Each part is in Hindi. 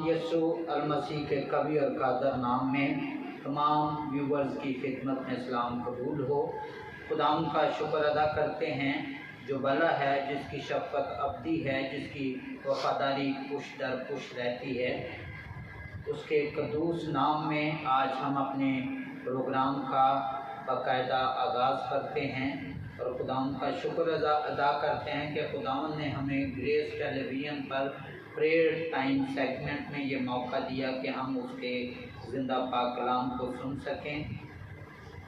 यसु अल मसीह के कवि और कादर नाम में तमाम व्यूवर्स की खिदमत में सलाम कबूल हो। खुदाम का शुक्र अदा करते हैं जो भला है, जिसकी शफ़क़त अब्दी है, जिसकी वफ़ादारी पुश दर पुश रहती है। उसके कदूस नाम में आज हम अपने प्रोग्राम का बाकायदा आगाज़ करते हैं और खुदाम का शुक्र अदा करते हैं कि खुदावन ने हमें ग्रेस टेलीविज़न पर प्रेयर टाइम सेगमेंट में ये मौका दिया कि हम उसके ज़िंदा पाक कलाम को सुन सकें,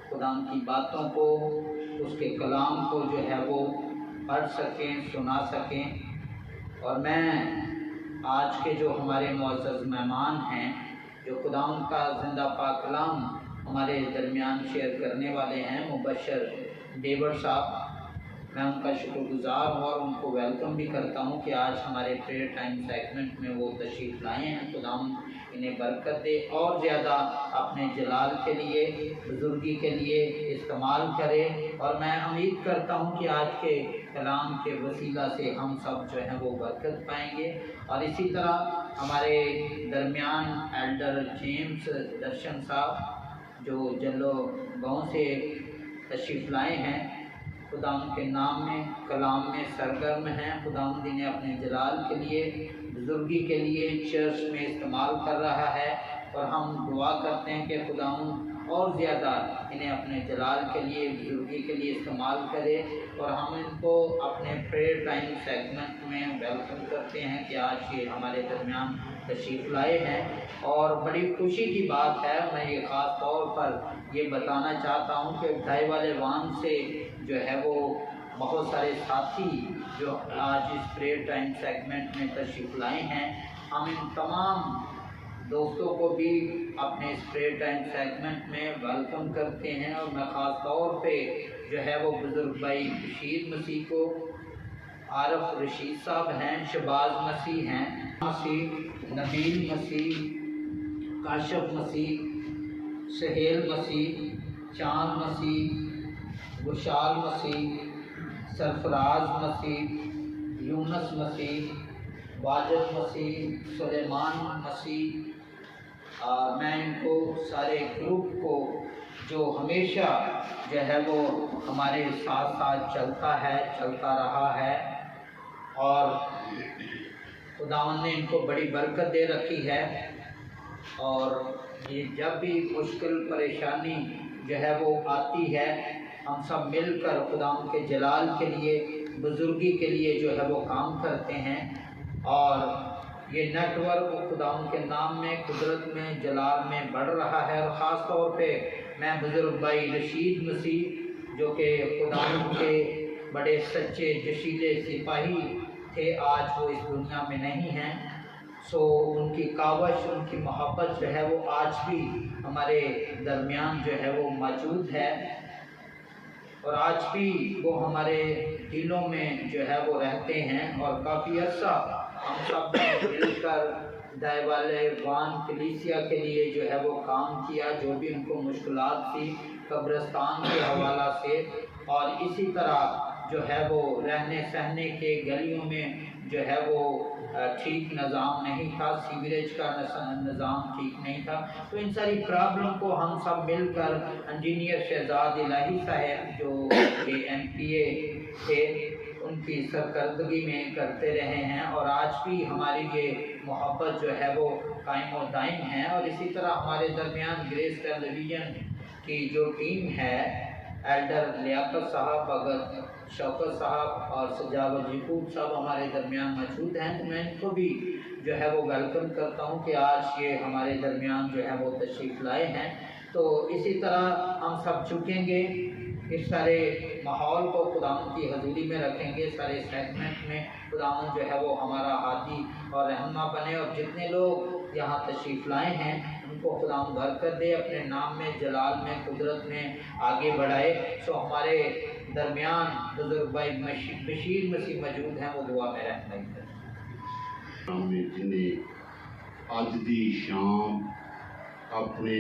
खुदाम की बातों को, उसके कलाम को जो है वो पढ़ सकें, सुना सकें। और मैं आज के जो हमारे मुअज़्ज़ज़ मेहमान हैं, जो खुदाम का ज़िंदा पाक कलाम हमारे दरमियान शेयर करने वाले हैं, मुबशर डेविड साहब, मैं उनका शुक्रगुज़ार हूँ और उनको वेलकम भी करता हूँ कि आज हमारे प्रेयर टाइम सेगमेंट में वो तशरीफ़ लाए हैं। खुदाम इन्हें बरकत दे और ज़्यादा अपने जलाल के लिए, बुज़ुर्गी के लिए इस्तेमाल करे। और मैं उम्मीद करता हूँ कि आज के कलाम के वसीला से हम सब जो है वो बरकत पाएंगे। और इसी तरह हमारे दरमियान एल्डर जेम्स दर्शन साहब जो जल्लो गाँव से तशरीफ़ लाए हैं, खुदाम के नाम में कलाम में सरगर्म हैं। खुदाम इन्हें अपने जलाल के लिए, बुज़ुर्गी के लिए चर्च में इस्तेमाल कर रहा है और हम दुआ करते हैं कि खुदाम और ज़्यादा इन्हें अपने जलाल के लिए, बुज़ुर्गी के लिए इस्तेमाल करे। और हम इनको अपने प्रेयर टाइम सेगमेंट में वेलकम करते हैं कि आज ये हमारे दरमियान तशरीफ़ लाए हैं। और बड़ी खुशी की बात है, मैं ये ख़ास तौर पर ये बताना चाहता हूँ कि ढाई वाले वान से जो है वो बहुत सारे साथी जो आज इस प्रेयर टाइम सेगमेंट में तशरीफ़ लाए हैं, हम इन तमाम दोस्तों को भी अपने इस प्रेयर टाइम सेगमेंट में वेलकम करते हैं। और मैं ख़ास तौर पे जो है वो बुज़ुर्ग भाई बशीर मसीह को, आरफ रशीद साहब हैं, शबाज मसीह हैं, मसीह नबील मसीह, काशफ मसीह, सहेल मसीह, चांद मसीह, गुशाल मसीह, सरफराज मसीह, यूनस मसीह, वाजद मसीह, सुलेमान मसीह। मैं इनको सारे ग्रुप को जो हमेशा जो है वो हमारे साथ साथ चलता रहा है और खुदावन ने इनको बड़ी बरकत दे रखी है। और ये जब भी मुश्किल परेशानी जो है वो आती है, हम सब मिलकर खुदाम के जलाल के लिए, बुज़ुर्गी के लिए जो है वो काम करते हैं। और ये नेटवर्क खुदाम के नाम में, कुदरत में, जलाल में बढ़ रहा है। और ख़ास तौर पे मैं बुज़ुर्ग भाई रशीद मसीह जो कि खुदाम के बड़े सच्चे जशीले सिपाही थे, आज वो इस दुनिया में नहीं हैं, सो उनकी कावश, उनकी मोहब्बत जो है वो आज भी हमारे दरमियान जो है वो मौजूद है और आज भी वो हमारे दिलों में जो है वो रहते हैं। और काफ़ी अर्सा हम सब ने मिलकर दाई वाले वान कलीसिया के लिए जो है वो काम किया, जो भी उनको मुश्किलात थी कब्रिस्तान के हवाला से। और इसी तरह जो है वो रहने सहने के गलियों में जो है वो ठीक निज़ाम नहीं था, सीवरेज का निज़ाम ठीक नहीं था। तो इन सारी प्रॉब्लम को हम सब मिलकर इंजीनियर शहजाद इलाही साहब जो MPA थे, उनकी सरकर्दगी में करते रहे हैं और आज भी हमारी ये मोहब्बत जो है वो कायम और दायम है। और इसी तरह हमारे दरमियान ग्रेस टेलीविज़न की जो टीम है, एल्डर लियाकत साहब, भगत शौकत साहब और सजावत यकूब साहब हमारे दरमियान मौजूद हैं। तो मैं इनको भी जो है वो वेलकम करता हूँ कि आज ये हमारे दरमियान जो है वो तशरीफ़ लाए हैं। तो इसी तरह हम सब झुकेंगे, इस सारे माहौल को खुदावंद की हजूरी में रखेंगे, सारे सेगमेंट में खुदावंद जो है वो हमारा हादी और रहनुमा बने। और जितने लोग यहाँ तशरीफ़ लाए हैं उनको खुदावंद बरकत दे, अपने नाम में, जलाल में, कुदरत में आगे बढ़ाए। सो हमारे दरमियान बुजुर्ग भाई बशीर मसीह मौजूद हैं, वो दुआ में रहनुमाई करें। जिन्हें अज दी शाम अपने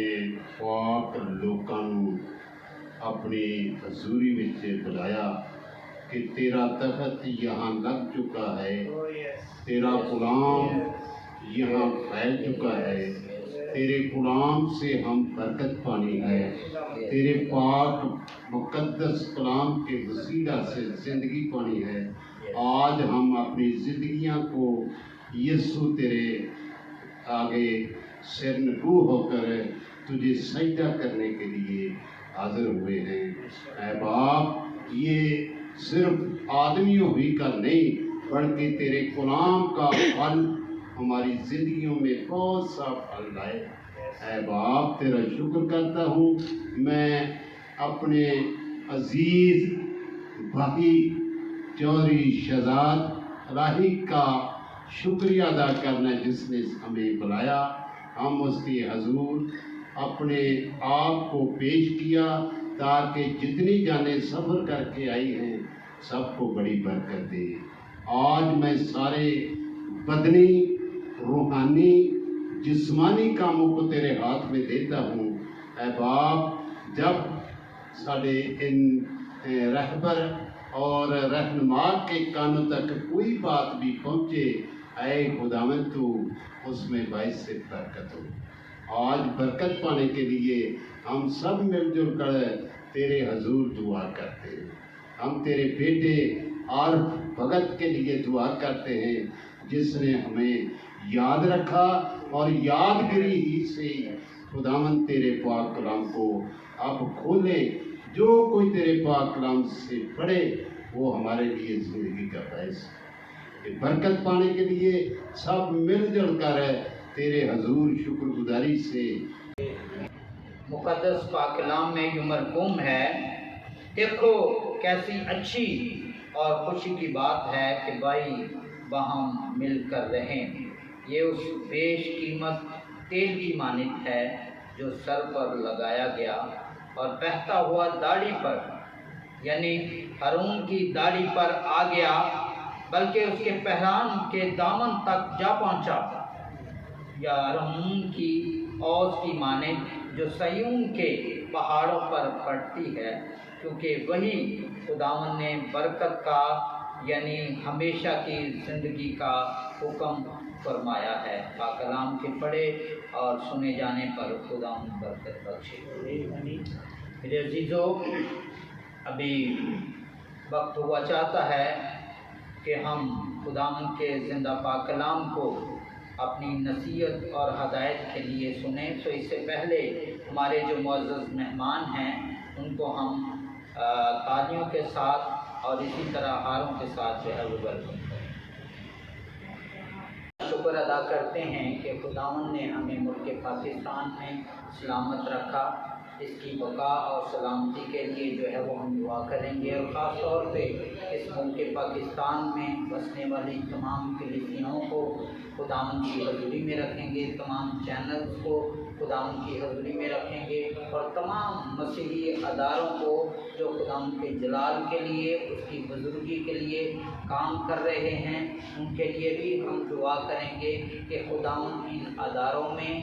पाक लोगों अपनी हजूरी में बुलाया कि तेरा तख्त यहाँ लग चुका है, तेरा गुलाम यहाँ फैल चुका है, तेरे गुलाम से हम बरकत पानी है, तेरे पाक मुकद्दस कलाम के वसीला से ज़िंदगी पानी है। आज हम अपनी ज़िंदगियाँ को यीशु तेरे आगे सिर नकू होकर तुझे सजदा करने के लिए हाजिर हुए हैं। ऐ बाप, ये सिर्फ आदमियों ही का नहीं बल्कि तेरे गुलाम का फल हमारी जिंदगियों में बहुत सा फल लाए। ऐ बाप, तेरा शुक्र करता हूँ। मैं अपने अजीज भाई चौधरी शहजाद राही का शुक्रिया अदा करना जिसने हमें बुलाया। हम उसके हजूर अपने आप को पेश किया ताकि जितनी जाने सफ़र करके आई हैं सबको बड़ी बरकत दे। आज मैं सारे बदनी, रूहानी, जिस्मानी कामों को तेरे हाथ में देता हूँ। ऐ बाप, जब साढ़े इन रहबर और रहनुमा के कानों तक कोई बात भी पहुँचे, ऐ खुदावंद तू उसमें बाइस से बरकत हो। आज बरकत पाने के लिए हम सब मिलजुल कर तेरे हजूर दुआ करते हैं। हम तेरे बेटे और भगत के लिए दुआ करते हैं जिसने हमें याद रखा और यादगिरी ही से खुदावंद तेरे पाक कलाम को अब खोले। जो कोई तेरे पाक कलाम से पढ़े वो हमारे लिए जिंदगी का फैस है। बरकत पाने के लिए सब मिलजुल कर तेरे हजूर शुक्रगुजारी से मुकद्दस पाक कलाम में यूं मरकूम है, देखो कैसी अच्छी और खुशी की बात है कि भाई वहाँ मिल कर रहें। ये उस बेश कीमत तेल की मानित है जो सर पर लगाया गया और बहता हुआ दाढ़ी पर, यानी हारून की दाढ़ी पर आ गया, बल्कि उसके पहरान के दामन तक जा पहुंचा। या हारून की औस की माने जो सयून के पहाड़ों पर पड़ती है, क्योंकि वही खुदावन ने बरकत का यानी हमेशा की ज़िंदगी का हुक्म फरमाया है। पाकलाम के पढ़े और सुने जाने पर खुदावन बरकत बख्शे। मेरे अजीज़ों, अभी वक्त हुआ चाहता है कि हम खुदावन के ज़िंदा पाक कलाम को अपनी नसीहत और हदायत के लिए सुने। तो इससे पहले हमारे जो मुअज़्ज़ज़ मेहमान हैं उनको हम तालियों के साथ और इसी तरह हारों के साथ जो है वो वेलकम करें। शुक्र अदा करते हैं कि खुदावन ने हमें मुल्क पाकिस्तान में सलामत रखा। इसकी बका और सलामती के लिए जो है वो हम दुआ करेंगे और ख़ास तौर पे इस मुल्क पाकिस्तान में बसने वाली तमाम कलीसियाओं को खुदावन की हज़ूरी में रखेंगे, तमाम चैनल्स को खुदावन की हज़ूरी में रखेंगे और तमाम मसीही अदारों को जो खुदावन के जलाल के लिए, उसकी बुजुर्गी के लिए काम कर रहे हैं, उनके लिए भी हम दुआ करेंगे कि खुदावन इन अदारों में,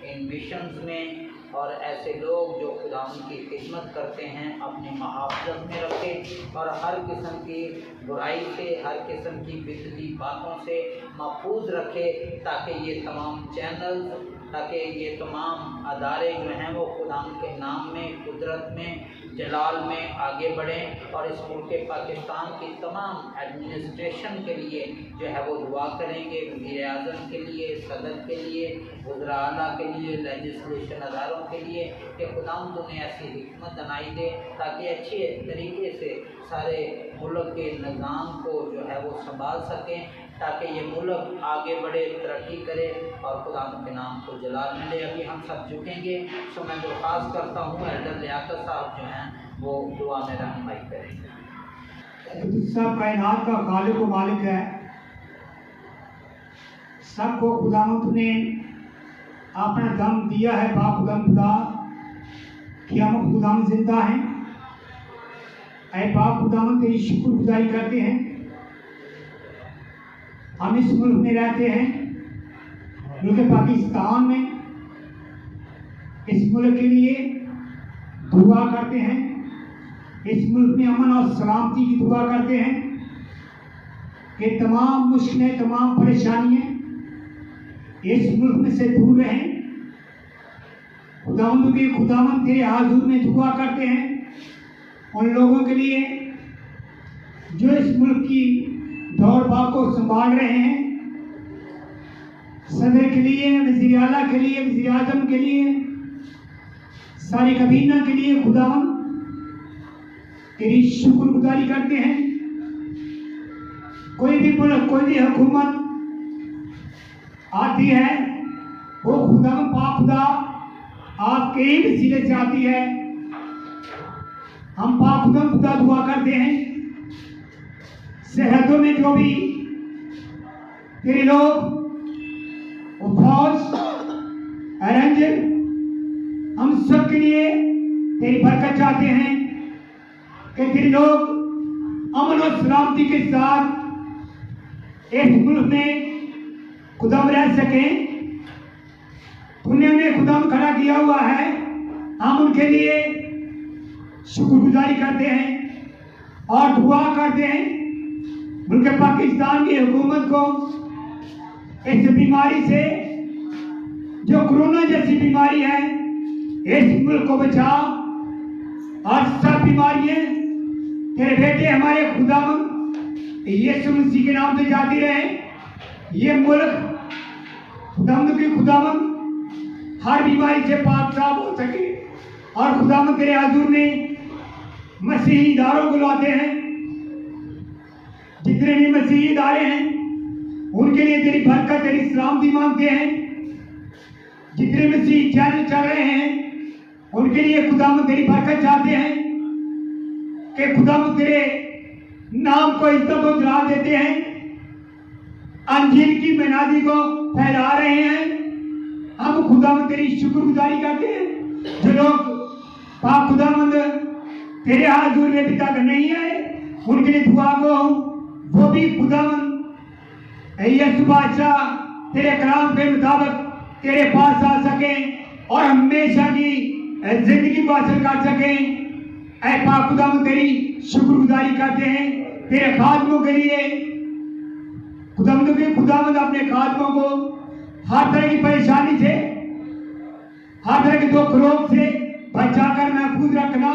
इन मिशंस में और ऐसे लोग जो खुदावन की खिदमत करते हैं अपनी मुहाफ़ज़त में रखें और हर किस्म की बुराई से, हर किस्म की बिगड़ी बातों से महफूज रखे, ताकि ये तमाम चैनल्स, ताकि ये तमाम अदारे जो हैं वो खुदावन के नाम में, कुदरत में, जलाल में आगे बढ़ें और इस मुल्क पाकिस्तान की तमाम एडमिनिस्ट्रेशन के लिए जो है वो दुआ करेंगे। वज़ीर आज़म के लिए, सदर के लिए, वज़रा आला के लिए, लेजिस्लेशन अदारों के लिए कि खुदावंद उन्हें ऐसी हिकमत अनाई दे ताकि अच्छे तरीके से सारे मुल्क के निज़ाम को जो है वो संभाल सकें, ताकि ये मुल्क आगे बढ़े, तरक्की करे और खुदावंद के नाम को जलाल मिले। अभी हम सब झुकेंगे, तो मैं दरख्वास्त करता हूँ एल्डर लियाकत साहब जो हैं वो दुआ में रहनुमाई करेंगे। सब कायनात का खालिक व मालिक है, सबको खुदावंद ने अपना दम दिया है। बाखुदम खुदा कि हम खुदावंद जिंदा हैं। ऐ बाप खुदावंद तेरी शुक्रगुजारी करते हैं। हम इस मुल्क में रहते हैं, मुल्क पाकिस्तान में, इस मुल्क के लिए दुआ करते हैं। इस मुल्क में अमन और सलामती की दुआ करते हैं कि तमाम मुश्किलें, तमाम परेशानियां इस मुल्क में से दूर रहें। खुदावंद तेरे हाज़ुर में दुआ करते हैं उन लोगों के लिए जो इस मुल्क की दौड़ भाग को संभाल रहे हैं, सदर के लिए, वज़ीर आला के लिए, वज़ीर आज़म के लिए, सारी कबीना के लिए खुदावंद तेरी शुक्रगुजारी करते हैं। कोई भी मुल्क, कोई भी हुकूमत आती है वो खुदावंद पाखुदा आपके ही वसीले से आती है। हम पाखुदा दुआ करते हैं सरहदों में जो भी तेरे लोग फौज रेंजर हम सब के लिए तेरी बरकत चाहते हैं कि तेरे लोग अमन और सलामती के साथ इस मुल्क में खुदाम रह सकें। तूने उन्हें खुदाम खड़ा किया हुआ है, हम उनके लिए शुक्रगुजारी करते हैं और दुआ करते हैं मुल्क पाकिस्तान की हुकूमत को इस बीमारी से, जो कोरोना जैसी बीमारी है, इस मुल्क को बचा और सब बीमारियां तेरे बेटे हमारे खुदावंद यीशु मसीह के नाम से जाती रहे। ये मुल्क खुदावंद हर बीमारी से पाक साफ हो सके और खुदावंद तेरे हुजूर में मसीही इदारों को लाते हैं। जितने भी मसीही इदारे हैं उनके लिए तेरी बरकत, तेरी सलामती मांगते हैं। जितने मसीही चैनल चल रहे हैं उनके लिए खुदावंद तेरी बरकत चाहते हैं कि खुदावंद तेरे नाम को इज्जत और जलाल देते हैं, अंजील की मनादी को फैला रहे हैं। हम खुदावंद तेरी शुक्रगुजारी करते हैं। जो लोग पाक खुदावंद तेरे हुजूर में अभी तक नहीं आए उनके लिए दुआ को वो भी खुदावंद यीशु बादशाह तेरे कलाम के मुताबिक तेरे पास आ सके और हमेशा की जिंदगी को हासिल कर सके। ऐ पाक खुदावंद तेरी शुक्रगुजारी करते हैं तेरे खादमों के लिए। खुदावंद अपने खादमों को हर तरह की परेशानी से, हर तरह के दुख रोग से बचाकर महफूज रखना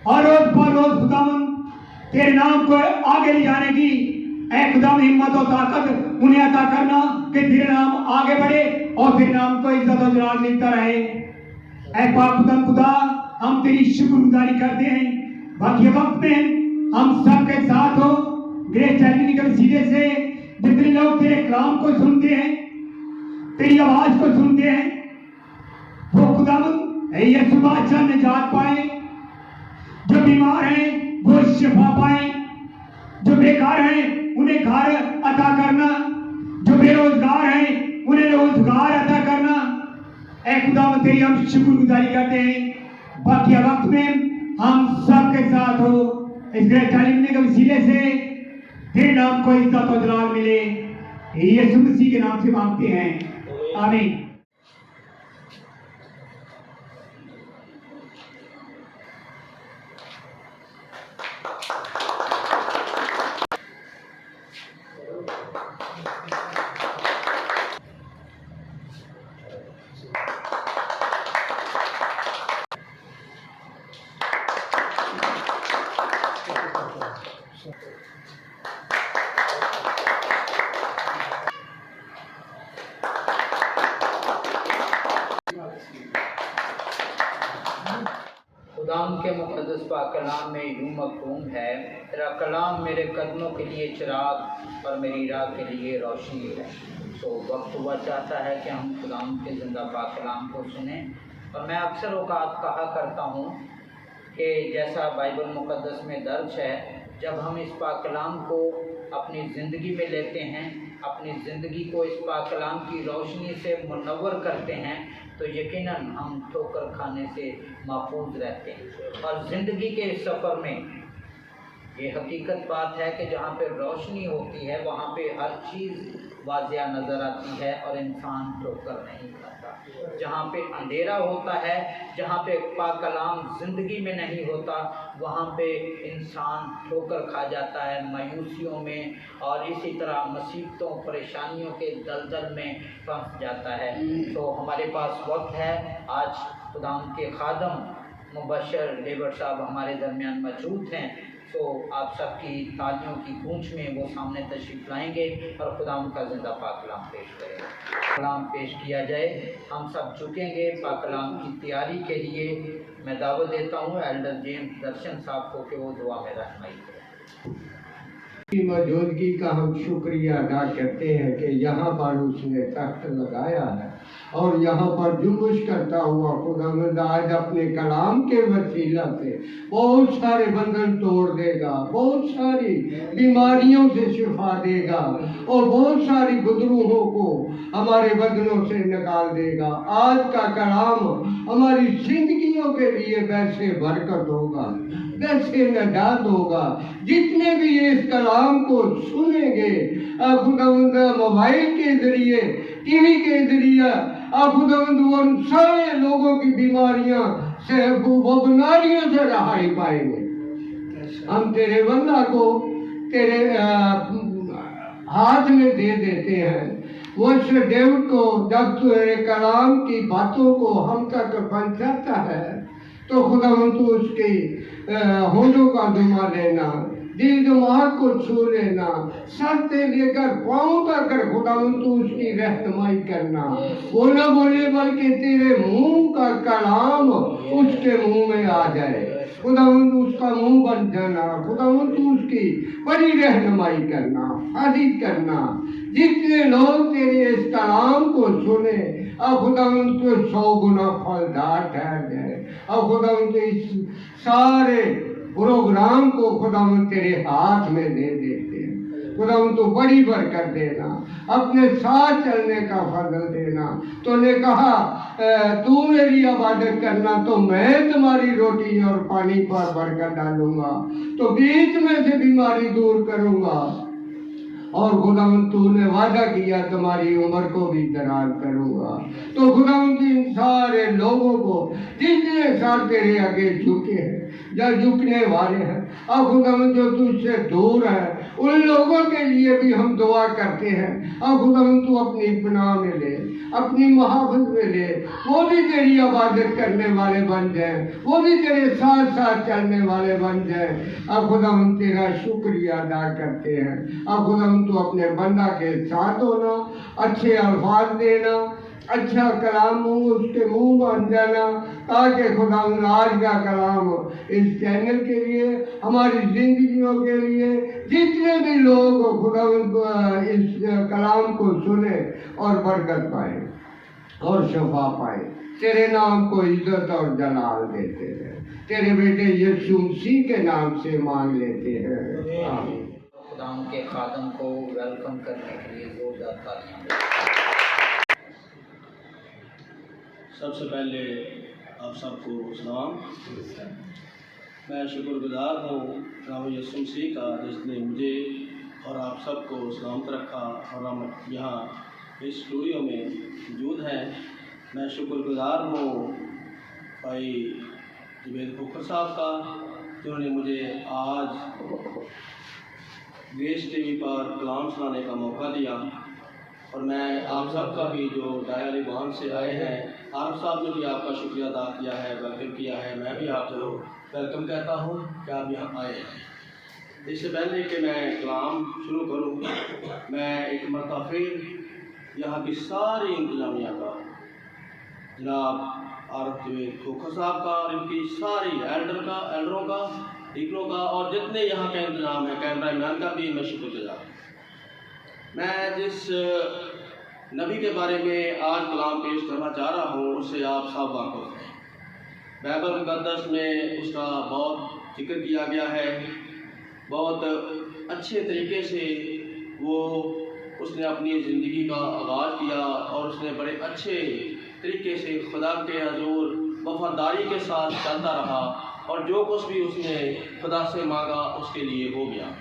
और रोज पर रोज खुदावंद तेरे नाम को आगे ले जाने की ऐ खुदावंद हिम्मत और ताकत उन्हें अता करना कि तेरे नाम आगे बढ़े और तेरे नाम को इज्जत और जलाल मिलता रहे। ऐ पाक खुदा हम तेरी शुक्रगुजारी करते हैं। बाकी वक्त में हम सब के साथ हो ग्रेस चैनल के वसीले से जितने लोग तेरे कलाम को सुनते हैं, तेरी आवाज को सुनते हैं, वो खुदावंद यीशु बादशाह निजात पाए। जो बीमार हैं वो शिफा पाए, जो बेकार हैं उन्हें घर अता करना, जो बेरोजगार हैं उन्हें रोजगार अता करना। ऐ खुदावंद तेरी हम शुक्रगुजारी करते हैं। बाकी वक्त में हम सब के साथ हो इस ग्रेस चैनल के वसीले से तेरे नाम को इज्जत और जलाल मिले, यीशु मसीह के नाम से मांगते हैं, आमीन। खुदाम के मुक़द्दस पाक कलाम में यूं मफ़हूम है, तेरा कलाम मेरे कदमों के लिए चिराग और मेरी राह के लिए रोशनी है। तो वक्त हुआ चाहता है कि हम खुदाम के ज़िंदा पाक कलाम को सुने। और मैं अक्सर औक़ात कहा करता हूँ कि जैसा बाइबल मुक़द्दस में दर्ज है, जब हम इस पाक कलाम को अपनी ज़िंदगी में लेते हैं, अपनी ज़िंदगी को इस पाक कलाम की रोशनी से मुनव्वर करते हैं, तो यकीनन हम ठोकर खाने से महफूज रहते हैं। और ज़िंदगी के इस सफ़र में ये हकीकत बात है कि जहाँ पे रोशनी होती है वहाँ पे हर चीज़ वाज़िया नज़र आती है और इंसान ठोकर नहीं खाता। जहाँ पे अंधेरा होता है, जहाँ पे पाक कलाम ज़िंदगी में नहीं होता, वहाँ पे इंसान ठोकर खा जाता है मायूसियों में, और इसी तरह मुसीबतों परेशानियों के दलदल में फंस जाता है। तो हमारे पास वक्त है, आज खुदाम के खादम मुबशर लेबर साहब हमारे दरमियान मौजूद हैं, तो आप सबकी तालियों की गूंज में वो सामने तशरीफ़ लाएंगे और खुदाम का जिंदा पाक कलाम पेश करेंगे। कलाम पेश किया जाए, हम सब झुकेंगे पाक कलाम की तैयारी के लिए। मैं दावत देता हूँ एल्डर जेम्स दर्शन साहब को कि वो दुआ में रहनुमाई करें। की मौजूदगी का हम शुक्रिया अदा करते हैं कि यहाँ पर उसने तख्त लगाया है और यहाँ पर जुलूस करता हुआ खुदावंद आज अपने कलाम के वसीला से बहुत सारे बंधन तोड़ देगा, बहुत सारी बीमारियों से शिफा देगा और बहुत सारी गुदरूहों को हमारे बदनों से निकाल देगा। आज का कलाम हमारी जिंदगियों के लिए वैसे बरकत होगा, वैसे नजात होगा। जितने भी इस कलाम को सुनेंगे खुदावंद मोबाइल के जरिए, टीवी के जरिए, खुदावंद उन सारे लोगों की बीमारियां से, वो बीमारियों से रहाई पाएंगे। हम तेरे बंदा को तेरे हाथ में दे देते हैं। वो डेविड को जब तेरे कलाम की बातों को हम तक पहुंचाता है तो खुदावंद तू उसकी होठों का दुमा लेना, दिल दिमाग को छू लेना, सर से लेकर पाँव तक खुदावंद तू उसकी रहनुमाई करना। वो न बोले बल्कि तेरे मुंह का कलाम उसके मुंह में आ जाए, खुदावंद उसका मुंह बन जाना। खुदावंद तू उसकी बड़ी रहनुमाई करना, हिफाजत करना। जितने लोग तेरे इस कलाम को सुने अब खुदावंद को 100 गुना फलदार ठहर जाए। अब खुदावंद इस सारे प्रोग्राम को खुदावंद तेरे हाथ में दे देते हैं। खुदावंद तो बड़ी बरकत देना, अपने साथ चलने का फजल देना। तूने कहा तू मेरी इबादत करना तो मैं तुम्हारी रोटी और पानी पर बरकत डालूंगा, तो बीच में से बीमारी दूर करूंगा। और खुदावंद तूने वादा किया तुम्हारी उम्र को भी दराज करूंगा। तो खुदावंद इन सारे लोगों को जितने साथ तेरे आगे झुके हैं या झुकने वाले हैं, अब खुदावंद जो तुझसे दूर है उन लोगों के लिए भी हम दुआ करते हैं। अब खुदावंद तू अपनी पनाह में ले, अपनी मुहाफत में ले, वो भी तेरी इबादत करने वाले बन जाए, वो भी तेरे साथ साथ चलने वाले बन जाए। अब खुदावंद तेरा शुक्रिया अदा करते हैं। अब खुदावंद तू अपने बंदा के साथ होना, अच्छे अल्फाज देना, अच्छा कलाम उसके मुंह बन जाना, ताकि खुदावंद आज का कलाम इस चैनल के लिए, हमारी जिंदगियों के लिए, जितने भी लोग खुदावंद इस कलाम को सुने और बरकत पाए और शफा पाए। तेरे नाम को इज्जत और जलाल देते हैं, तेरे बेटे यीशु मसीह के नाम से मांग लेते हैं, आमीन। खुदाम के खादम को वेलकम करने के लिए जोरदार तालियां। सबसे पहले आप सबको सलाम। मैं शुक्रगुजार हूँ प्रभु यीशु मसीह का जिसने मुझे और आप सबको सलामत रखा और हम यहाँ इस स्टूडियो में मौजूद हैं। मैं शुक्रगुजार हूँ भाई जुबैर खोखर साहब का जिन्होंने मुझे आज ग्रेस टीवी पर कलाम सुनाने का मौका दिया। और मैं आप सबका भी जो डायरी बांध से आए हैं, आरफ साहब ने भी आपका शुक्रिया अदा किया है, वेलकम किया है। मैं भी आपको वेलकम कहता हूँ कि आप यहाँ आए हैं। इससे पहले कि मैं कलाम शुरू करूँ, मैं एक मरतबा फिर यहाँ की सारी इंतजामिया का, जनाब आरफ जुबैर खोखर साहब का और इनकी सारी एल्डरों का, टीकरों का और जितने यहाँ का इंतजाम है, कैमरा मैन का भी मैं शुक्रगुजार। मैं जिस नबी के बारे में आज कलाम पेश करना चाह रहा हूँ उससे आप सब वाक़िफ़ हैं। बाइबल मुक़द्दस में उसका बहुत जिक्र किया गया है, बहुत अच्छे तरीके से वो उसने अपनी ज़िंदगी का आगाज़ किया और उसने बड़े अच्छे तरीके से खुदा के हज़ूर वफादारी के साथ चलता रहा और जो कुछ भी उसने खुदा से मांगा उसके लिए हो गया।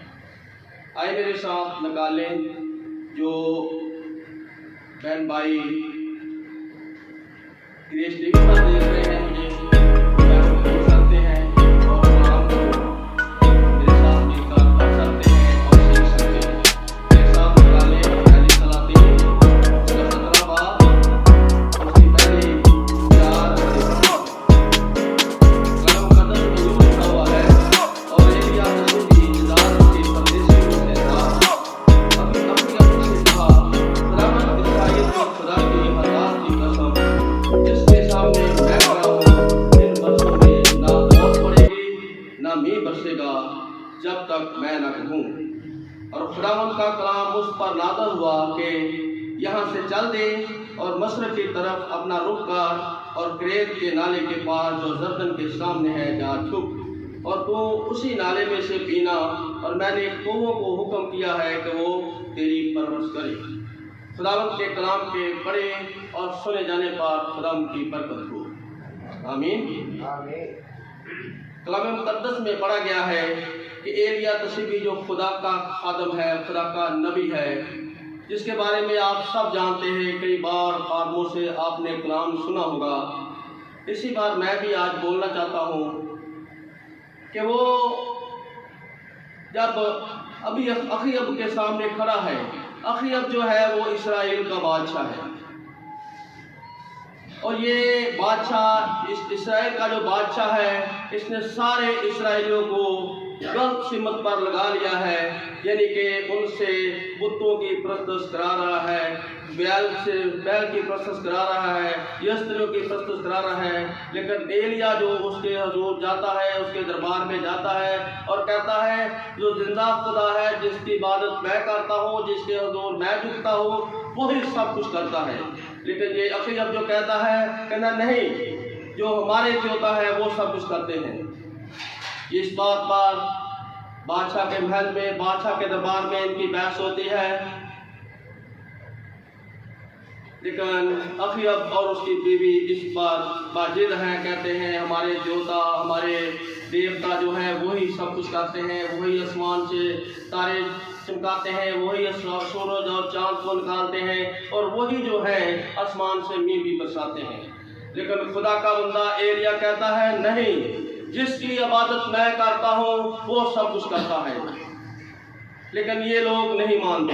आए मेरे साथ निकालें जो बहन भाई ग्रेस टीवी पर देख रहे हैं मुझे देख सकते हैं और कलाम को मेरे साथ मिलकर पढ़ सकते हैं और सीख सकते हैं। मेरे साथ निकाले पहली सलाती उसका 17 बाब उसकी पहली 4 कलम कदम में यूं लिखा हुआ है और एलिया नबी की इंतजार के परदेशियों से था। अभी से कहा खुदावंद इस्राएल के खुदा की हज़ार की कसम जिसके सामने मैं खड़ा हूँ इन बरसों में ना बहुत पड़ेगी ना मींह बरसेगा जब तक मैं न कहूँ। और खुदावंद का कलाम उस पर नाज़िल हुआ कि यहाँ से चल दे और मशरक़ की तरफ अपना रुख कर और क्रेत के नाले के पास जो जर्दन के सामने है जा छुप और तू उसी नाले में से पीना और मैंने कौवों को हुक्म किया है कि वो तेरी परवरिश करे। खुदावंद के कलाम के पढ़े और सुने जाने पर खुदावंद की बरकत हो। आमीन। कलाम मुक़द्दस में पढ़ा गया है कि एलिया तशबी जो खुदा का खादम है, खुदा का नबी है, जिसके बारे में आप सब जानते हैं, कई बार खादमों से आपने कलाम सुना होगा। इसी बार मैं भी आज बोलना चाहता हूँ कि वो जब अभी अखीब के सामने खड़ा है, अखीब जो है वो इस्राएल का बादशाह है और ये बादशाह इस्राएल का जो बादशाह है इसने सारे इस्राएलियों को गलत सिमत पर लगा लिया है, यानी कि उनसे बुतों की परस्त करा रहा है, बैल की परस्त करा रहा है, यस्त्रियों की परस्त करा रहा है। लेकिन एलिया जो उसके हजूर जाता है, उसके दरबार में जाता है और कहता है जो जिंदा खुदा है जिसकी इबादत मैं करता हूँ, जिसके हजूर मैं झुकता हूँ, वही सब कुछ करता है। लेकिन ये अखीब जो कहता है, कहना नहीं, जो हमारे होता है वो सब कुछ करते हैं। इस बात पर बादशाह के महल में, बादशाह के दरबार में इनकी बहस होती है। लेकिन अखीब और उसकी बीवी इस पर बाजिद हैं, कहते हैं हमारे देवता, हमारे देवता जो है वही सब कुछ करते हैं, वही आसमान से तारे चमकाते हैं, वही सूरज और चांद को निकालते हैं और वही जो है आसमान से मींह भी बरसाते हैं। लेकिन खुदा का बंदा एलिया कहता है नहीं, जिसकी इबादत मैं करता हूँ वो सब कुछ करता है। लेकिन ये लोग नहीं मानते।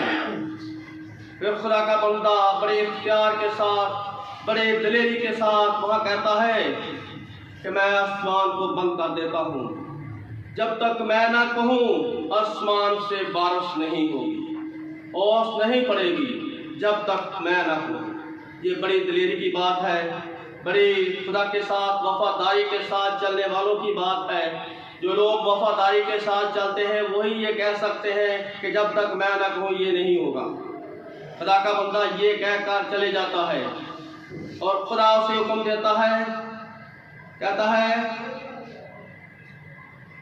फिर खुदा का बंदा बड़े इख्तियार के साथ, बड़े दिलेरी के साथ वहाँ कहता है कि मैं आसमान को बंद कर देता हूँ, जब तक मैं ना कहूँ आसमान से बारिश नहीं होगी, ओस नहीं पड़ेगी जब तक मैं ना कहूँ। ये बड़ी दिलेरी की बात है, बड़ी खुदा के साथ वफादारी के साथ चलने वालों की बात है। जो लोग वफादारी के साथ चलते हैं वही ये कह सकते हैं कि जब तक मैं ना कहूँ ये नहीं होगा। खुदा का बंदा ये कहकर चले जाता है और खुदा उसे हुक्म देता है, कहता है,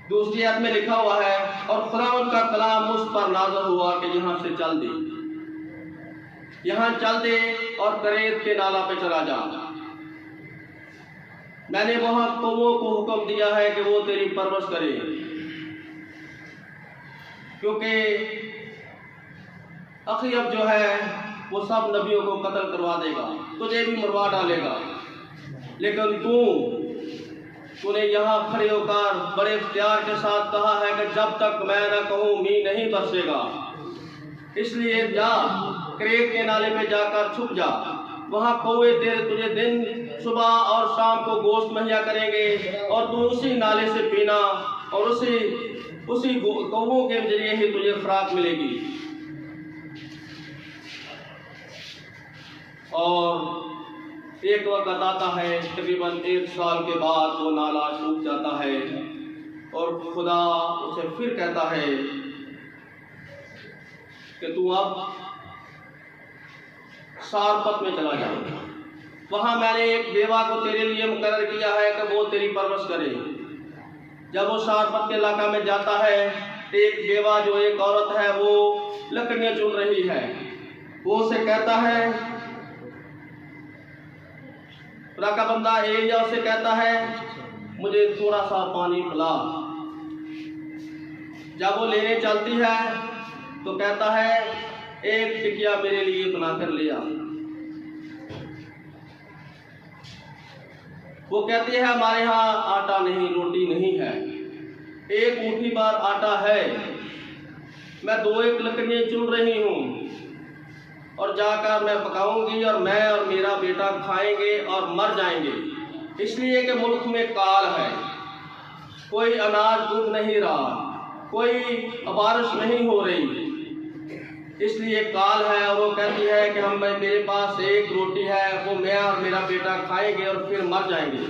दूसरी आयत में लिखा हुआ है, और खुदावंद का कलाम उस पर नाज़िल हुआ कि यहाँ से चल दे, यहाँ चल दे और करेत के नाला पे चला जा। मैंने वहाँ कौवों को हुक्म दिया है कि वो तेरी परवरिश करे, क्योंकि अखीब जो है वो सब नबियों को कत्ल करवा देगा, तुझे भी मरवा डालेगा। लेकिन तूने यहाँ खड़े होकर बड़े इख्तियार के साथ कहा है कि जब तक मैं न कहूँ मींह नहीं बरसेगा, इसलिए जा क्रेत के नाले में जाकर छुप जा। वहाँ कौवे तुझे दिन सुबह और शाम को गोश्त मुहैया करेंगे और तू उसी नाले से पीना और उसी कौवों के जरिए ही तुझे खुराक मिलेगी। और एक वक्त आता है, तकरीबन 1 साल के बाद वो नाला सूख जाता है और खुदा उसे फिर कहता है कि तू अब सारपत में चला जा, वहाँ मैंने एक बेवा को तेरे लिए मुकर्रर किया है कि वो तेरी परवरिश करे। जब वो सारपत के इलाका में जाता है तो एक बेवा जो एक औरत है वो लकड़ियाँ चुन रही है, वो उसे कहता है, खुदा का बंदा एलिया उसे कहता है मुझे थोड़ा सा पानी पिला। जब वो लेने चलती है तो कहता है एक टिकिया मेरे लिए बनाकर ले आ। वो कहती है हमारे यहाँ आटा नहीं, रोटी नहीं है, एक मुट्ठी भर आटा है, मैं 2-1 लकड़ियाँ चुन रही हूँ और जाकर मैं पकाऊंगी और मैं और मेरा बेटा खाएंगे और मर जाएंगे। इसलिए कि मुल्क में काल है, कोई अनाज उग नहीं रहा, कोई बारिश नहीं हो रही, इसलिए काल है। और वो कहती है कि मेरे पास एक रोटी है, वो मैं और मेरा बेटा खाएंगे और फिर मर जाएंगे।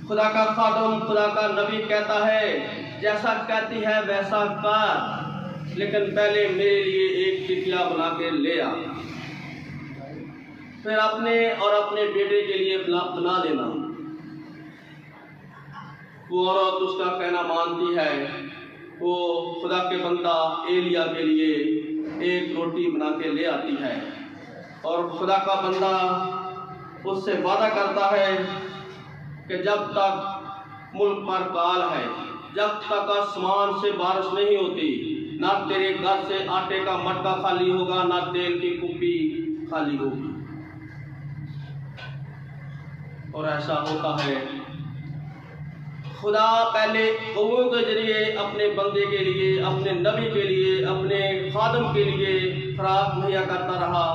खुदा का खादम, खुदा का नबी कहता है जैसा कहती है वैसा कर, लेकिन पहले मेरे लिए एक टिकिया बना के ले आ, फिर अपने और अपने बेटे के लिए बना देना। वो औरत उसका कहना मानती है, वो खुदा के बंदा एलिया के लिए एक रोटी बना के ले आती है और खुदा का बंदा उससे वादा करता है कि जब तक मुल्क पर काल है, जब तक आसमान से बारिश नहीं होती, ना तेरे घर से आटे का मटका खाली होगा, ना तेल की कुप्पी खाली होगी। और ऐसा होता है। खुदा पहले कौमों के जरिए अपने बंदे के लिए, अपने नबी के लिए, अपने खादम के लिए खुराक मुहैया करता रहा।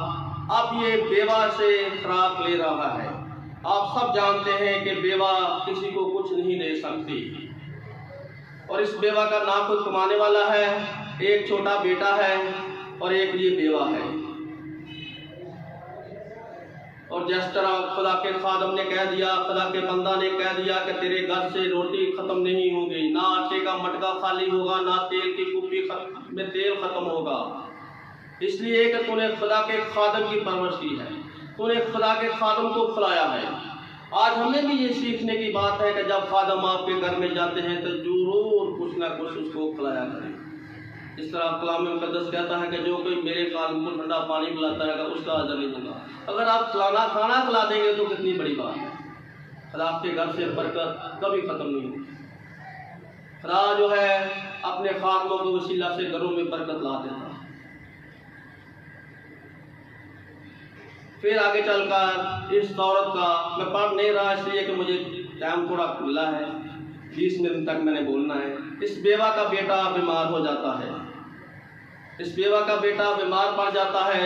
अब ये बेवा से खुराक ले रहा है। आप सब जानते हैं कि बेवा किसी को कुछ नहीं दे सकती, और इस बेवा का ना कोई कमाने वाला है, एक छोटा बेटा है और एक ये बेवा है। और जिस तरह खुदा के खादम ने कह दिया, खुदा के बंदा ने कह दिया कि तेरे घर से रोटी ख़त्म नहीं होगी, ना आटे का मटका खाली होगा, ना तेल की कुप्पी में तेल ख़त्म होगा, इसलिए कि तूने खुदा के खादम की परवरिश की है, तूने खुदा के खादम को खिलाया है। आज हमें भी ये सीखने की बात है कि जब खादम आपके घर में जाते हैं तो जरूर कुछ ना कुछ उसको खिलाया करें। इस तरह कलाम मुक़द्दस कहता है कि जो कोई मेरे खादम को ठंडा पानी पिलाता है उसका अजर नहीं दूंगा। अगर आप खाना खिला देंगे तो कितनी बड़ी बात है। खुदा आपके घर से बरकत कभी ख़त्म नहीं होती। खुदा जो है अपने खादमों के वसीला से घरों में बरकत ला देता है। फिर आगे चलकर इस औरत का मैं पढ़ नहीं रहा इसलिए कि मुझे टाइम थोड़ा मिला है, 20 मिनट तक मैंने बोलना है। इस बेवा का बेटा बीमार हो जाता है, इस बेवा का बेटा बीमार पड़ जाता है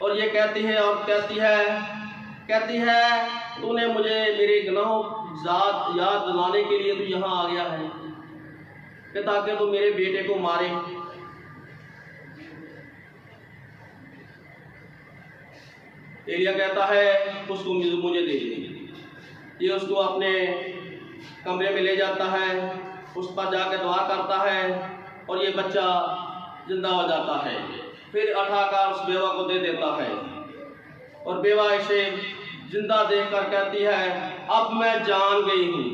और ये कहती है और कहती है तूने मुझे मेरे गुनाहों याद दिलाने के लिए तू यहाँ आ गया है कि ताकि तू मेरे बेटे को मारे। एलिया कहता है उसको मुझे दे दे। ये उसको अपने कमरे में ले जाता है, उस पर जाकर दुआ करता है और ये बच्चा जिंदा हो जाता है। फिर उठाकर उस बेवा को दे देता है और बेवा इसे जिंदा देखकर कहती है अब मैं जान गई हूँ।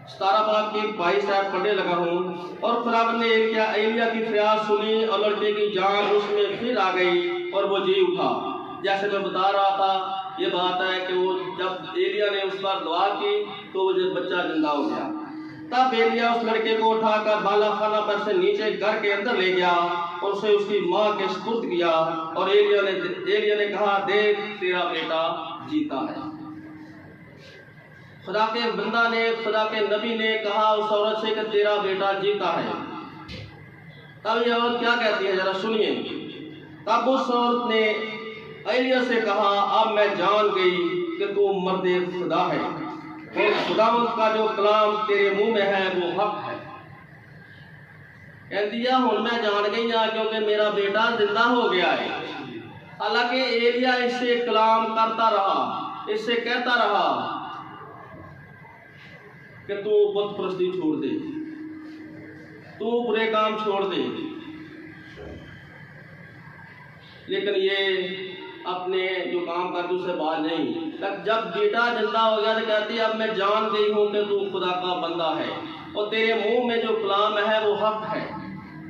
सतारा बाग की 22 आयत पढ़ने लगा हूँ। और खुदावंद ने एलिया की फरियाद सुनी और लड़के की जान उसमें फिर आ गई और वो जी उठा। जैसे मैं बता रहा था, ये बात है कि वो जब एलिया ने उस पर दुआ की तो वो बच्चा जिंदा हो गया। तब एलिया उस लड़के को उठाकर बाला खाना पर से नीचे घर के अंदर ले गया और उसे उसकी माँ के सुपुर्द किया। और एलिया ने कहा देख तेरा बेटा जीता है। खुदा के बंदा ने, खुदा के नबी ने कहा उस औरत से कि तेरा बेटा जीता है। तब ये औरत क्या कहती है जरा सुनिए। तब उस औरत ने एलिया से कहा अब मैं जान गई कि तू मर्दे खुदा है और खुदावंद का जो कलाम तेरे मुंह में है वो हक है। कहती है हुण मैं जान गई हाँ क्योंकि मेरा बेटा जिंदा हो गया है। हालांकि एलिया इससे कलाम करता रहा, इससे कहता रहा कि तू बुत परस्ती छोड़ दे, तू बुरे काम छोड़ दे, लेकिन ये अपने जो काम करती उसे बात नहीं। तक जब बेटा जिंदा हो गया तो कहती अब मैं जान गई हूँ कि तू खुदा का बंदा है और तेरे मुंह में जो कलाम है वो हक है।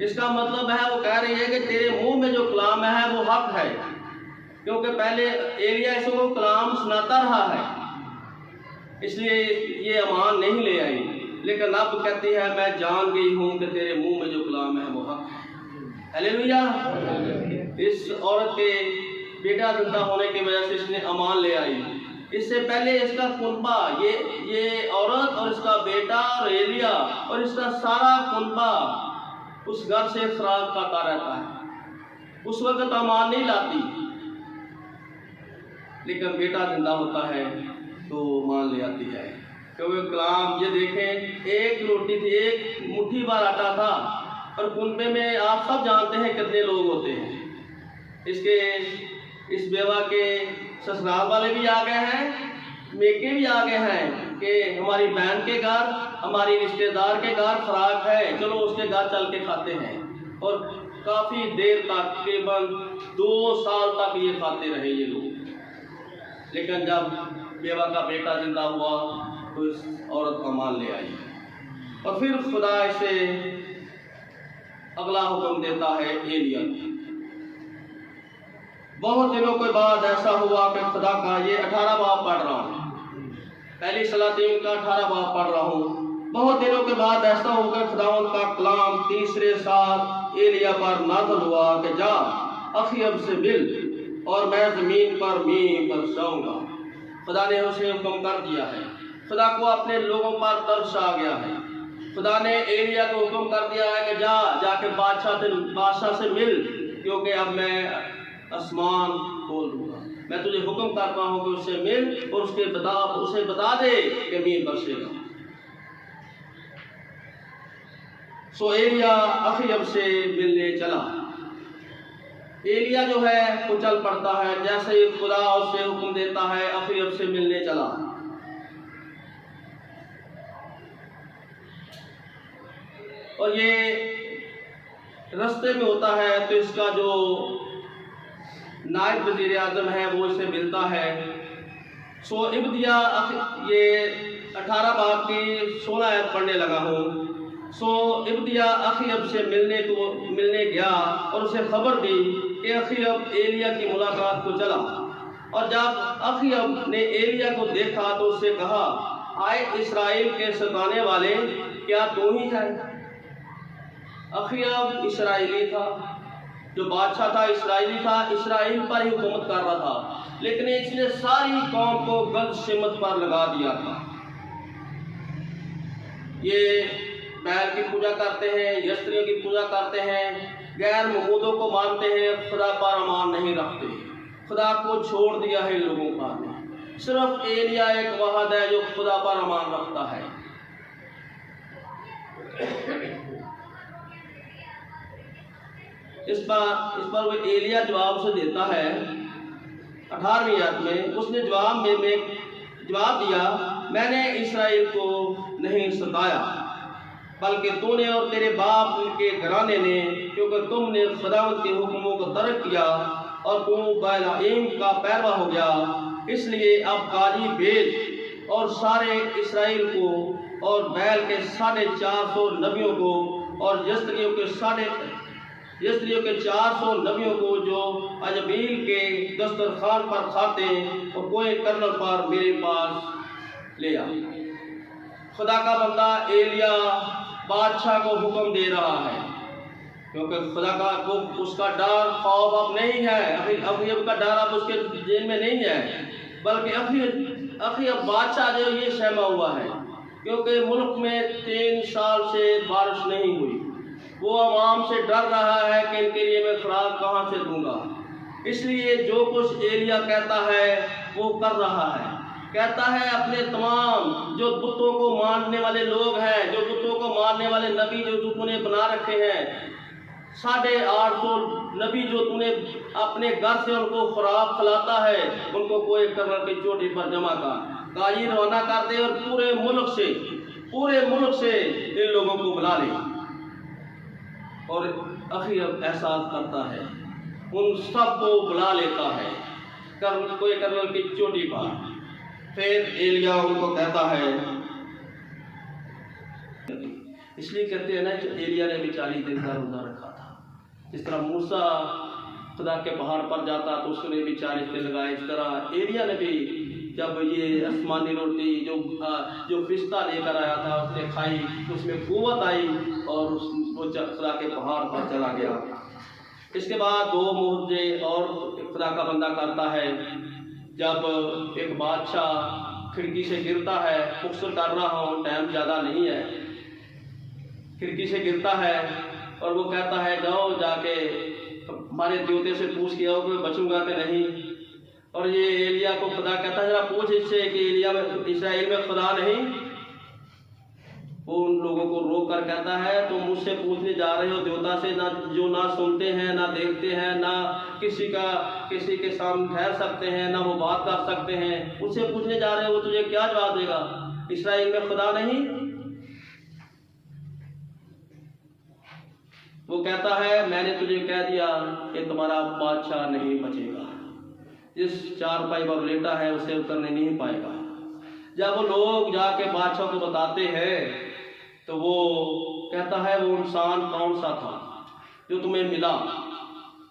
इसका मतलब है वो कह रही है कि तेरे मुंह में जो कलाम है वो हक है, क्योंकि पहले एलिया इसको कलाम सुनाता रहा है इसलिए ये अमान नहीं ले आई। लेकिन अब कहती है मैं जान गई हूँ कि तेरे मुंह में जो कलाम है वो हक है। हालेलुया। इस औरत के बेटा जिंदा होने की वजह से इसने अमान ले आई। इससे पहले इसका कुनबा, ये औरत और इसका बेटा और एलिया और इसका सारा कुनबा उस घर से खराब खाता रहता है। उस वक्त अमान नहीं लाती, लेकिन बेटा जिंदा होता है तो मान ले आती है। क्योंकि कलाम ये देखें, एक रोटी थी, एक मुट्ठी भर आटा था, और कुनबे में आप सब जानते हैं कितने लोग होते हैं। इस बेवा के ससुराल वाले भी आ गए हैं, मेके भी आ गए हैं कि हमारी बहन के घर, हमारी रिश्तेदार के घर खराक है, चलो उसके घर चल के खाते हैं। और काफ़ी देर तक, तकरीबन 2 साल तक ये खाते रहे ये लोग। लेकिन जब बेवा का बेटा जिंदा हुआ तो इस औरत का मान ले आई, और फिर खुदा इसे अगला हुक्म देता है एलिया। बहुत दिनों के बाद ऐसा हुआ कि खुदा का, ये 18 बाब पढ़ रहा हूँ, पहली सलातीन का 18 बाब पढ़ रहा हूँ। बहुत दिनों के बाद ऐसा हुआ कि खुदावंद का कलाम तीसरे साल एलिया पर नाज़िल हुआ कि जा अखीब से मिल और मैं ज़मीन पर मी बरसाऊंगा। खुदा ने उसे हुक्म कर दिया है। खुदा को अपने लोगों पर तरस आ गया है। खुदा ने एलिया को हुक्म कर दिया है कि जाके बादशाह से मिल, क्योंकि अब मैं आसमान खोल दूंगा। मैं तुझे हुक्म करता हूँ कि उससे मिल और उसे बता दे कि मीर बरसेगा। सो एलिया अखीब से मिलने चला। एलिया जो है वो चल पड़ता है, जैसे ही खुदा उससे हुक्म देता है अखीब से मिलने चला। और ये रास्ते में होता है तो इसका जो नायब वज़ीर आज़म है वो इसे मिलता है। सो इब्तिदा ये 18 बाब की 16 आयत पढ़ने लगा हूँ। सो इब्तिदा अखीब से मिलने गया और उसे खबर दी कि अखीब एलिया की मुलाकात को चला। और जब अखीब ने एलिया को देखा तो उससे कहा, आए इस्राएल के सताने वाले, क्या तू ही है? अखीब इस्राएली था, जो बादशाह था इस्राएली था, इस्राएल पर ही हुकूमत कर रहा था, लेकिन इसने सारी कौम को गलत सिमत पर लगा दिया था। ये बैल की पूजा करते हैं, यस्त्रियों की पूजा करते हैं, गैर महमूदों को मानते हैं, खुदा पर अमान नहीं रखते। खुदा को छोड़ दिया है इन लोगों का। सिर्फ एलिया एक वाहद है जो खुदा पर अमान रखता है। इस पर वो एलिया जवाब उसे देता है 18वीं आयत में। उसने जवाब दिया, मैंने इस्राएल को नहीं सताया, बल्कि तूने और तेरे बाप के घराने ने, क्योंकि तुमने खुदावंद के हुक्मों को तर्क किया और तू बालाईम का पैरवा हो गया। इसलिए अब काजी भेज और सारे इस्राएल को और बैल के 450 नबियों को और यस्त्रियों के 400 नबियों को जो अजबील के दस्तरखान पर खाते और कोई कर्नल पर मेरे पास ले आ। खुदा का बंदा एलिया बादशाह को हुक्म दे रहा है, क्योंकि खुदा का उसका डर खौफ अब नहीं है। अखीब का डर अब उसके जेल में नहीं है, बल्कि अखीब बादशाह जो ये सहमा हुआ है, क्योंकि मुल्क में 3 साल से बारिश नहीं हुई। वो अवाम से डर रहा है कि इनके लिए मैं खुराक कहाँ से दूंगा। इसलिए जो कुछ एलिया कहता है वो कर रहा है। कहता है अपने तमाम जो बुतों को मानने वाले लोग हैं, जो बुतों को मानने वाले नबी जो तूने बना रखे हैं, 850 नबी जो तूने अपने घर से उनको खुराक खिलाता है, उनको कोई कर्नल की चोटी पर जमा कर काजी रवाना कर दे और पूरे मुल्क से इन लोगों को बुला ले। और अखीब एहसास करता है, उन सब को बुला लेता है कोई कर्नल की चोटी पर। फिर एलिया उनको कहता है, इसलिए कहते हैं ना एलिया ने भी 40 दिन का रोजा रखा था। जिस तरह मूसा खुदा के पहाड़ पर जाता तो उसने भी 40 दिन लगाए, इस तरह एलिया ने भी जब ये आसमानी रोटी जो फिस्ता लेकर आया था उसने खाई, उसमें कुव्वत आई और वो खुदा के पहाड़ पर चला गया। इसके बाद 2 मुआवजे और खुदा का बंदा करता है। जब एक बादशाह खिड़की से गिरता है, मुख्तर कर रहा हूँ, टाइम ज़्यादा नहीं है, खिड़की से गिरता है और वो कहता है जाओ जाके हमारे देवते से पूछ के आओ कि बचूंगा कि नहीं। और ये एलिया को खुदा कहता है जरा पूछ इससे कि एलिया में इस्राएल में खुदा नहीं। वो उन लोगों को रोक कर कहता है तुम मुझसे पूछने जा रहे हो देवता से, ना जो ना सुनते हैं ना देखते हैं, ना किसी के सामने ठहर सकते हैं, ना वो बात कर सकते हैं, उससे पूछने जा रहे हो, वो तुझे क्या जवाब देगा? इस्राएल में खुदा नहीं। वो कहता है मैंने तुझे कह दिया कि तुम्हारा बादशाह नहीं बचेगा, जिस चारपाई पर लेटा है उसे उतरने नहीं पाएगा। जब वो लोग जाके बादशाह को बताते हैं तो वो कहता है वो इंसान कौन सा था जो तुम्हें मिला,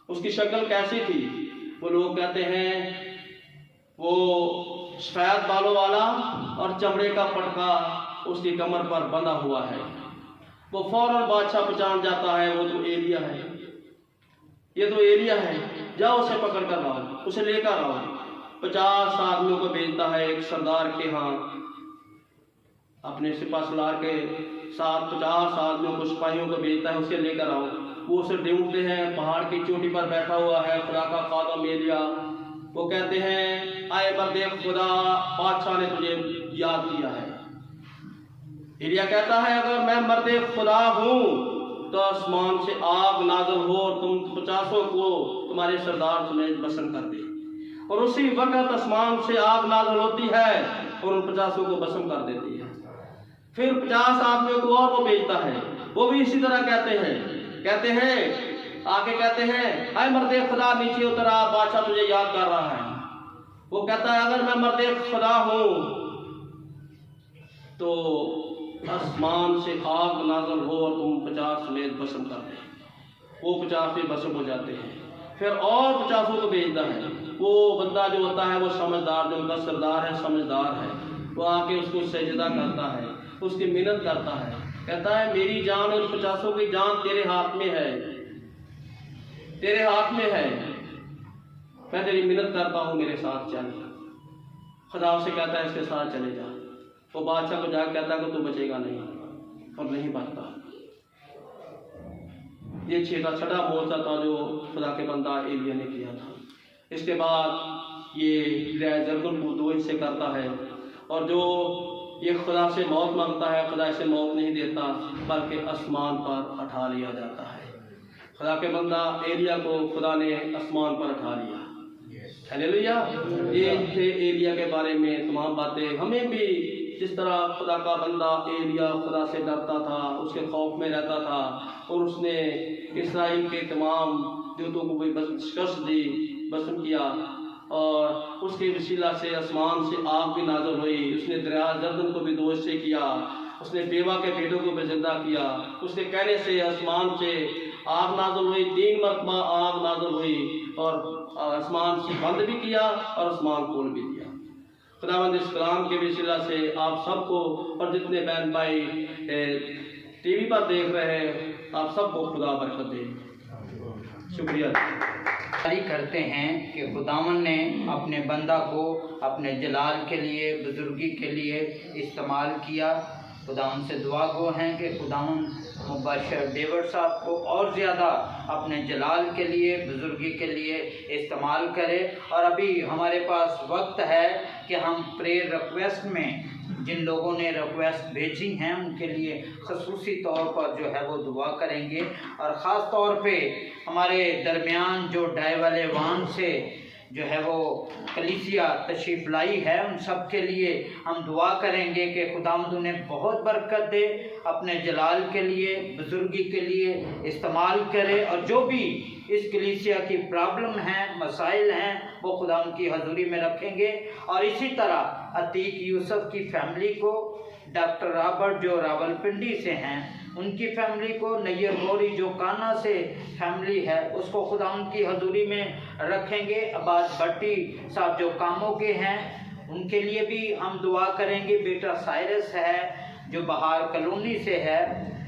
उसकी शक्ल कैसी थी? वो लोग कहते हैं वो सफेद बालों वाला और चमड़े का पटका उसकी कमर पर बंधा हुआ है। वो फौरन बादशाह पहचान जाता है वो तो एलिया है, ये तो एलिया है, जाओ उसे पकड़ कर लाओ, उसे लेकर आओ। 50 आदमियों को भेजता है एक सरदार के यहाँ, अपने सिपा सलार के साथ 50 आदमियों को, सिपाहियों को भेजता है, उसे लेकर आओ। वो उसे ढूंढते हैं, पहाड़ की चोटी पर बैठा हुआ है खुदा का खादम एलिया। वो कहते हैं आए बंदे खुदा, बादशाह ने तुझे याद किया है। एलिया कहता है अगर मैं मर्दे खुदा हूँ तो आसमान से आग नाज़िल हो और तुम 50 को तुम्हारे सरदार तुम्हें भस्म कर दे। और उसी वक्त आसमान से आग नाज़िल होती है और उन 50 को भस्म कर देती है। फिर 50 आदमियों को और वो भेजता है, वो भी इसी तरह कहते हैं आके कहते हैं आए मर्दे खुदा नीचे उतरा, बादशाह तुझे याद कर रहा है। वो कहता है अगर मैं मर्दे खुदा हूँ तो आसमान से आग नाज़िल हो और तुम 50 समेत भस्म कर दे। वो 50 भी भस्म हो जाते हैं। फिर और 50 को भेजता है। वो बंदा जो होता है वो समझदार, जो उनका सरदार है समझदार है, वो आके उसको सजदा करता है, उसकी मिन्नत करता है, कहता है मेरी जान और 50 की जान तेरे हाथ में है, तेरे हाथ में है, मैं तेरी मिन्नत करता हूँ मेरे साथ चल। खुदा से कहता है इसके साथ चले जा। वो बादशाह को जाकर कहता है कि तू बचेगा नहीं, और नहीं बचता। ये छठा मोर्चा था जो खुदा के बंदा एलिया ने किया था। इसके बाद ये जर्दन को 2 हिस्से करता है, और जो ये खुदा से मौत मांगता है खुदा इसे मौत नहीं देता बल्कि आसमान पर उठा लिया जाता है। खुदा के बंदा एलिया को खुदा ने आसमान पर उठा लिया। हालेलुया। ये थे एलिया के बारे में तमाम बातें। हमें भी जिस तरह खुदा का बंदा एलिया खुदा से डरता था, उसके खौफ में रहता था, और उसने इस्राएल के तमाम दूतों को भी शिकस्त दी, भस्म किया, और उसके वसीला से आसमान से आग भी नाज़िल हुई। उसने दरिया जर्दन को भी दोष से किया, उसने बेवा के बेटों को भी जिंदा किया। उसके कहने से आसमान से आग नाज़िल हुई, 3 मरतबा आग नाज़िल हुई, और आसमान से बंद भी किया और आसमान खोल भी दिया। खुदावंद इस कलाम के वसीला से आप सबको और जितने बहन भाई टीवी पर देख रहे हैं आप सबको खुदा बरकत दे। शुक्रिया जारी करते हैं कि खुदावन ने अपने बंदा को अपने जलाल के लिए, बुजुर्गी के लिए इस्तेमाल किया। खुदावन से दुआ गो हैं कि खुदावन मुबशर डेविड साहब को और ज़्यादा अपने जलाल के लिए, बुजुर्गी के लिए इस्तेमाल करे। और अभी हमारे पास वक्त है कि हम प्रेयर रिक्वेस्ट में जिन लोगों ने रिक्वेस्ट भेजी हैं उनके लिए खसूसी तौर पर जो है वो दुआ करेंगे। और ख़ास तौर पे हमारे दरमियान जो डायवाले वान से जो है वो कलीसिया तशरीफ़ लाई है, उन सब के लिए हम दुआ करेंगे कि खुदावंद उन्हें बहुत बरकत दे, अपने जलाल के लिए, बुजुर्गी के लिए इस्तेमाल करे। और जो भी इस कलीसिया की प्रॉब्लम हैं, मसाइल हैं, वो खुदावंद की हजूरी में रखेंगे। और इसी तरह अतीक यूसुफ की फैमिली को, डॉक्टर रॉबर्ट जो रावलपिंडी से हैं उनकी फैमिली को, नैयर गौरी जो कान्हा से फैमिली है उसको खुदावंद की हजूरी में रखेंगे। अब्बास भट्टी साहब जो कामों के हैं उनके लिए भी हम दुआ करेंगे। बेटा साइरस है जो बहार कॉलोनी से है,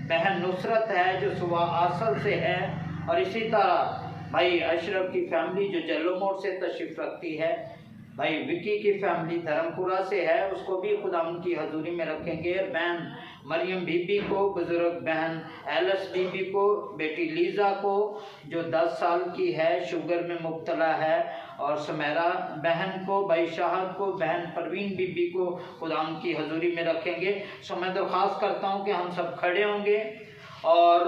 बहन नुसरत है जो सुबह आसल से है, और इसी तरह भाई अशरफ की फैमिली जो जल्लो मोड़ से तशरीफ़ रखती है, भाई विकी की फैमिली धर्मपुरा से है, उसको भी खुदा उनकी हजूरी में रखेंगे। बहन मरियम बीबी को, बुजुर्ग बहन एलस बीबी को, बेटी लीज़ा को जो 10 साल की है, शुगर में मुब्तला है, और सुमेरा बहन को, भाई शाहद को, बहन परवीन बीबी को खुदा उनकी हजूरी में रखेंगे। सो मैं दरख्वास्त करता हूँ कि हम सब खड़े होंगे और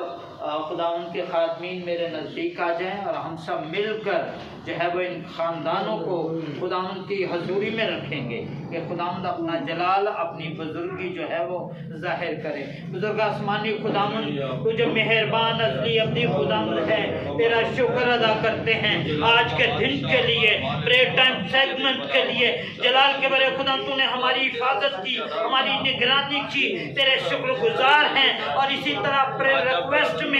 खुदा उनके खातमीन मेरे नज़दीक आ जाएं और हम सब मिलकर जो है वो इन ख़ानदानों को खुदा उनकी हजूरी में रखेंगे कि खुदा अपना जलाल, अपनी बुजुर्गी जो है वो जाहिर करे। बुजुर्ग आसमानी खुदा तू जो मेहरबान अजली अपनी खुदा है, तेरा शुक्र अदा करते हैं आज के दिन के लिए, प्रेयर टाइम सेगमेंट के लिए। जलाल के बड़े खुदा तूने हमारी हिफाजत की, हमारी निगरानी की, तेरे शुक्रगुजार हैं। और इसी तरह प्रेयर रिक्वेस्ट में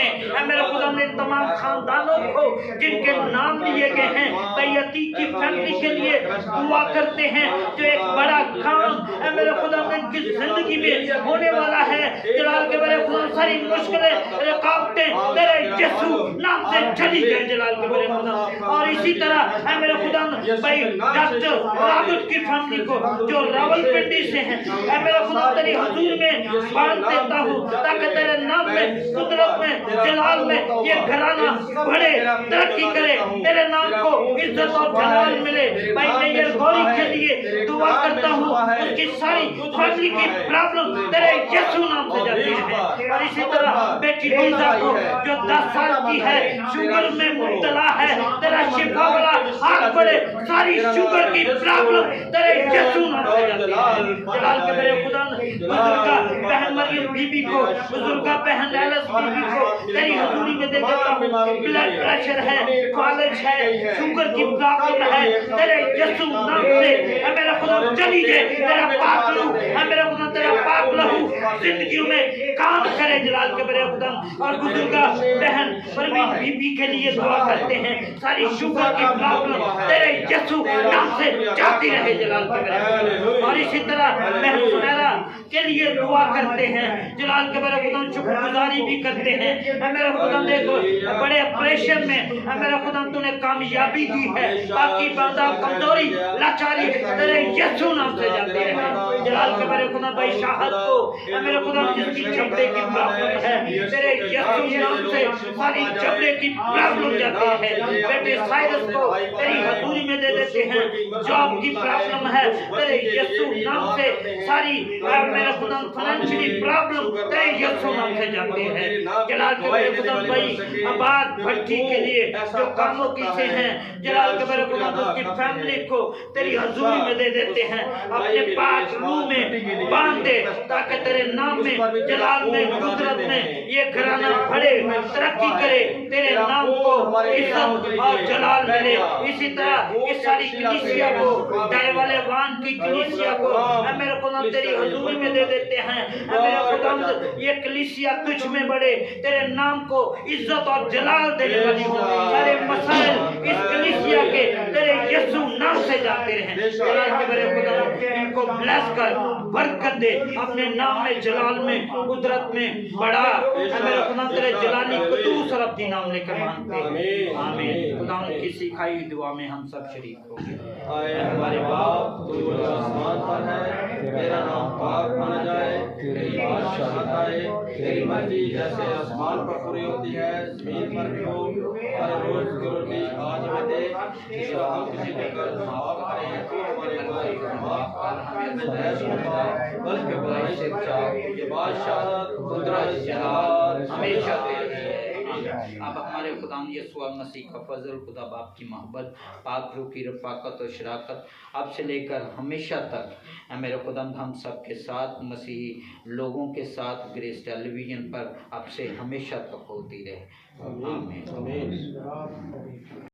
मेरे खुदा ने तमाम खानदानों को जिनके नाम लिए गए हैं, तैयती की फैमिली के लिए दुआ करते हैं जो एक बड़ा काम मेरे खुदा ने इनकी जिंदगी में होने वाला है। जलाल के बड़े खुदा सारी मुश्किलें, रुकावटें तेरे यीशु नाम से चली जाए जलाल के बड़े खुदा। और इसी तरह मेरे खुदा भाई डॉक्टर राबत की फैमिली को जो रावलपिंडी से है, मेरे खुदा तेरी हुजूर में बांध देता हूँ ताकि तेरे नाम में, कुदरत में, जलाल में ये घराना बढ़े, तरक्की करे, तेरे नाम को इज्जत और जलाल मिले। भाई मैं ये गौरी के लिए दुआ करता हूँ, उसकी सारी फैमिली की प्रॉब्लम तेरे यीशु नाम से जाती है। और इसी तरह बेटी लीज़ा को जो 10 साल की है, शुगर में मुब्तला है, तेरा शिफा वाला हाथ बढ़े, सारी शुगर की प्रॉब्लम तेरे यीशु नाम से जाती है। जलाल के मेरे खुदा बुजुर्गा बहन मरियम बीबी को, बुजुर्गा बहन एलस बीबी को तेरी हजूरी में दे देता हूँ। ब्लड प्रेशर है, कॉलेज है, शुगर की प्रॉब्लम है, तेरे यीशु नाम से मेरा खुदा चली जाए, तेरा पाक लहू मेरा खुदा, तेरा पाक लहू जिंदगी में काम करे जलाल के मेरे खुदा। और बुजुर्गा बहन परवीन बीबी के लिए दुआ करते हैं, सारी शुगर की प्रॉब्लम तेरे यीशु नाम से जाती रहे जलाल के मेरे। और इसी तरह बहन सुनैरा के लिए दुआ करते हैं जलाल के मेरे खुदा, शुक्रगुजारी भी करते हैं मेरा खुदा। देखो बड़े ऑपरेशन में मेरा खुदा तूने कामयाबी दी है, बाकी बाधा कमजोरी लाचारी तेरे यीशु नाम से जाते रहे जलाल के मेरे खुदा। भाई शाहद को मेरे खुदा जिसकी चमड़े की प्रॉब्लम है, तेरे यीशु नाम से सारी चमड़े की प्रॉब्लम जाती है। बेटे साइरस को तेरी हजूरी में दे देते हैं, जॉब की प्रॉब्लम है, तेरे यीशु नाम से सारी मेरे खुदा फाइनेंशियली प्रॉब्लम तेरे यीशु नाम से जाते हैं जलाल के मेरे खुदा। भाई आबाद भट्टी के लिए जो कामों की से हैं जलाल के मेरे खुदा, उसकी फैमिली को तेरी हजूरी में दे देते हैं, अपने पास रूह में बांध दे ताकि तेरे नाम में, जलाल में, कुदरत में ये घराना बढ़े, तरक्की करे, तेरे नाम को इज्जत और जलाल मिले। इसी तरह इस सारी कलीसिया को, डाय वाले वान की कलीसिया को मेरे खुदा तेरी हजूरी में दे देते हैं मेरे खुदा। ये कलीसिया तुझ में बढ़े, तेरे नाम को इज्जत और जलाल देने वाली हो। सारे मसाइल इस कलीसिया के तेरे यीशु नाम से जाते रहे जलाल के मेरे खुदा। इनको ब्लेस कर, बरकत दे, अपने नाम में, जलाल में, कुदरत में बढ़ा मेरे खुदा। तेरे जलाली कुदूस और अपनी नाम लेकर मांगते हैं, आमीन। खुदा उनकी सिखाई हुई दुआ में हम सब शरीक हो गए। आए हमारे बाप तू जो आसमान पर है, तेरा नाम पाक माना जाए, तेरी बादशाहत आए, तेरी मर्जी जैसे आसमान पर पूरी होती है जमीन पर भी हो। हर रोज की रोटी आज हमें दे, जिसको हम किसी के कर्ज माफ करें तो हमारे कर्ज माफ कर, हमें नजायज होगा बल्कि बुराई से बचाओ। ये बादशाहत कुदरत जलाल हमेशा तेरी है। अब हमारे खुदा यीशु मसीह का फजल, खुदा बाप की मोहब्बत, पाक रूह की रफ़ाकत और शराकत अब से लेकर हमेशा तक मेरे खुदा हम सब के साथ, मसीही लोगों के साथ ग्रेस टेलीविज़न पर अब से हमेशा तक होती रहे। आमीन।